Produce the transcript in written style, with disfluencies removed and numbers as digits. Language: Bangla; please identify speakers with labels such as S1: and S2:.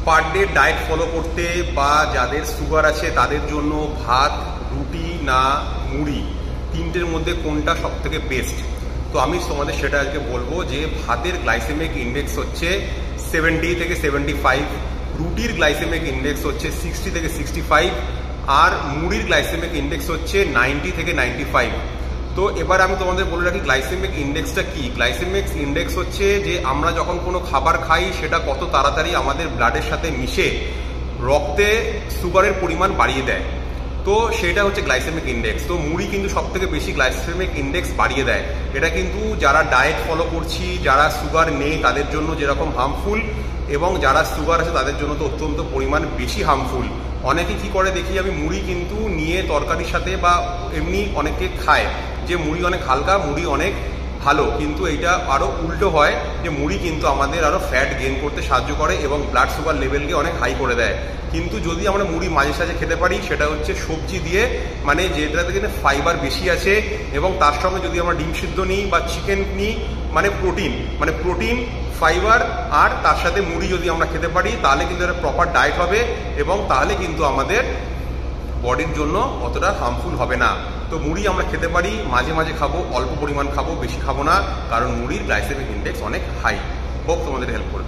S1: পার ডে ডায়েট ফলো করতে বা যাদের সুগার আছে তাদের জন্য ভাত, রুটি না মুড়ি, তিনটের মধ্যে কোনটা সব থেকে বেস্ট? তো আমি তোমাদের সেটা আজকে বলবো যে ভাতের গ্লাইসেমিক ইন্ডেক্স হচ্ছে 70 থেকে 75, রুটির গ্লাইসেমিক ইন্ডেক্স হচ্ছে 60 থেকে 65, আর মুড়ির গ্লাইসেমিক ইন্ডেক্স হচ্ছে 90 থেকে 95। তো এবার আমি তোমাদের বলে রাখি গ্লাইসেমিক ইন্ডেক্সটা কি। গ্লাইসেমিক ইন্ডেক্স হচ্ছে যে আমরা যখন কোনো খাবার খাই সেটা কত তাড়াতাড়ি আমাদের ব্লাডের সাথে মিশে রক্তে সুগারের পরিমাণ বাড়িয়ে দেয়, তো সেটা হচ্ছে গ্লাইসেমিক ইন্ডেক্স। তো মুড়ি কিন্তু সব থেকে বেশি গ্লাইসেমিক ইন্ডেক্স বাড়িয়ে দেয়। এটা কিন্তু যারা ডায়েট ফলো করছি, যারা সুগার নেই তাদের জন্য যেরকম হার্মফুল, এবং যারা সুগার আছে তাদের জন্য তো অত্যন্ত পরিমাণ বেশি হার্মফুল। অনেকে কি করে দেখি আমি, মুড়ি কিন্তু নিয়ে তরকারির সাথে বা এমনি অনেকে খায় যে মুড়ি অনেক হালকা, মুড়ি অনেক ভালো, কিন্তু এইটা আরও উল্টো হয় যে মুড়ি কিন্তু আমাদের আরও ফ্যাট গেইন করতে সাহায্য করে এবং ব্লাড সুগার লেভেলকে অনেক হাই করে দেয়। কিন্তু যদি আমরা মুড়ি মাঝে সাঝে খেতে পারি সেটা হচ্ছে সবজি দিয়ে, মানে যেটাতে কিনা ফাইবার বেশি আছে, এবং তার সঙ্গে যদি আমরা ডিম সিদ্ধ নিই বা চিকেন নিই, মানে প্রোটিন ফাইবার, আর তার সাথে মুড়ি যদি আমরা খেতে পারি তাহলে কিন্তু একটা প্রপার ডায়েট হবে, এবং তাহলে কিন্তু আমাদের বডির জন্য অতটা হার্মফুল হবে না। তো মুড়ি আমরা খেতে পারি, মাঝে মাঝে খাবো, অল্প পরিমাণ খাবো, বেশি খাবো না, কারণ মুড়ির গ্লাইসেমিক ইন্ডেক্স অনেক হাই। হোপ তোমাদের হেল্প করবে।